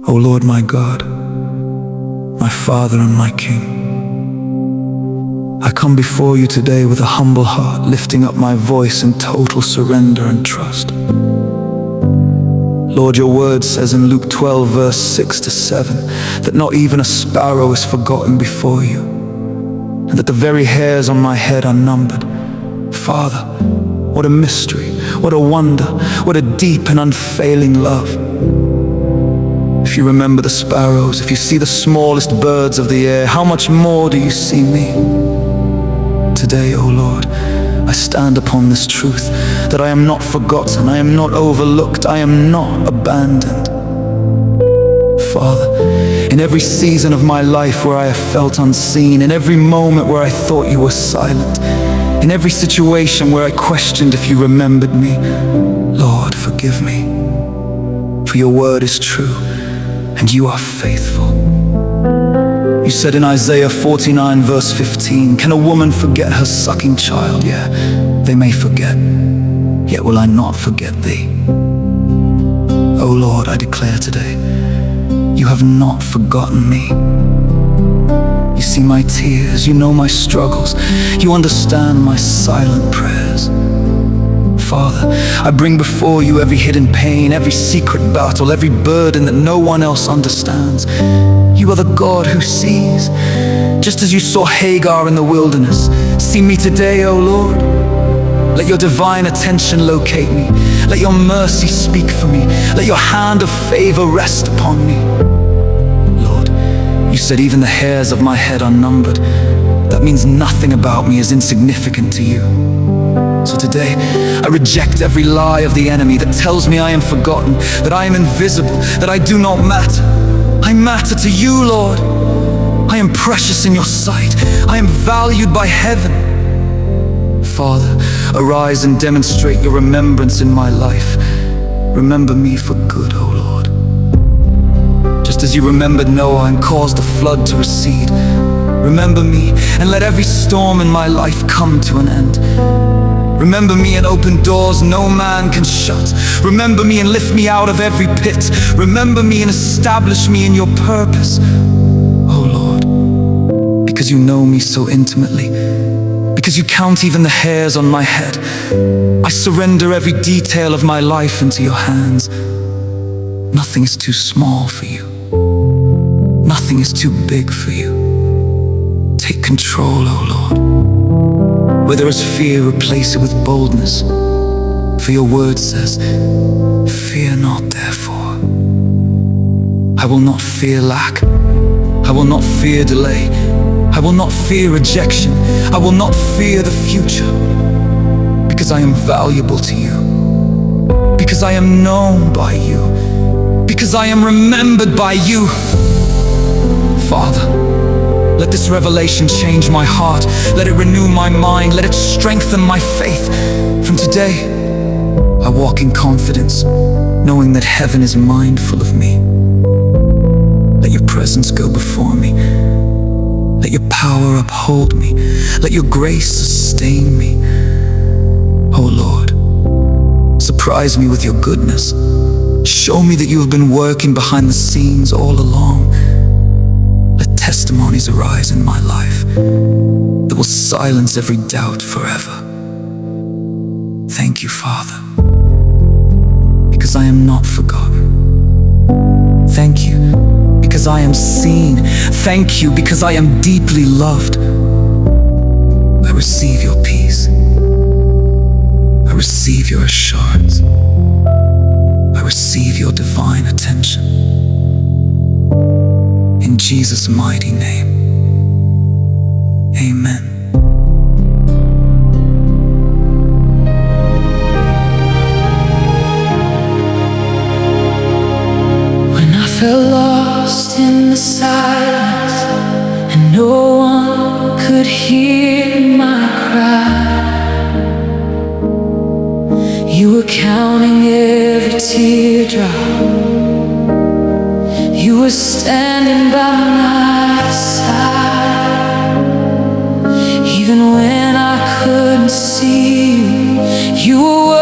O Lord my God, my Father and my King, I come before you today with a humble heart, lifting up my voice in total surrender and trust. Lord, your word says in Luke 12, verse 6 to 7, that not even a sparrow is forgotten before you, and that the very hairs on my head are numbered. Father, what a mystery, what a wonder, what a deep and unfailing love. If you remember the sparrows, if you see the smallest birds of the air, how much more do you see me? Today, O Lord, I stand upon this truth, that I am not forgotten, I am not overlooked, I am not abandoned. Father, in every season of my life where I have felt unseen, in every moment where I thought you were silent, in every situation where I questioned if you remembered me, Lord, forgive me. For your word is true, and you are faithful. You said in Isaiah 49, verse 15, can a woman forget her sucking child? Yeah, they may forget, yet will I not forget thee. O Lord, I declare today, you have not forgotten me. You see my tears, you know my struggles, you understand my silent prayers. Father, I bring before you every hidden pain, every secret battle, every burden that no one else understands. You are the God who sees. Just as you saw Hagar in the wilderness, see me today, O Lord. Let your divine attention locate me. Let your mercy speak for me. Let your hand of favor rest upon me. Lord, you said even the hairs of my head are numbered. That means nothing about me is insignificant to you. So today, I reject every lie of the enemy that tells me I am forgotten, that I am invisible, that I do not matter. I matter to you, Lord. I am precious in your sight. I am valued by heaven. Father, arise and demonstrate your remembrance in my life. Remember me for good, O Lord. Just as you remembered Noah and caused the flood to recede, remember me and let every storm in my life come to an end. Remember me and open doors no man can shut. Remember me and lift me out of every pit. Remember me and establish me in your purpose. Oh Lord, because you know me so intimately, because you count even the hairs on my head, I surrender every detail of my life into your hands. Nothing is too small for you. Nothing is too big for you. Take control, oh Lord. Where there is fear, replace it with boldness. For your word says, fear not therefore. I will not fear lack. I will not fear delay. I will not fear rejection. I will not fear the future. Because I am valuable to you. Because I am known by you. Because I am remembered by you. Father, let this revelation change my heart. Let it renew my mind. Let it strengthen my faith. From today, I walk in confidence, knowing that heaven is mindful of me. Let your presence go before me. Let your power uphold me. Let your grace sustain me. Oh Lord, surprise me with your goodness. Show me that you have been working behind the scenes all along. Testimonies arise in my life that will silence every doubt forever. Thank you, Father, because I am not forgotten. Thank you, because I am seen. Thank you, because I am deeply loved. I receive your peace. I receive your assurance. I receive your divine attention. In Jesus' mighty name, amen. When I felt lost in the silence and no one could hear my cry, you were counting every teardrop. You were standing by my side. Even when I couldn't see you, you were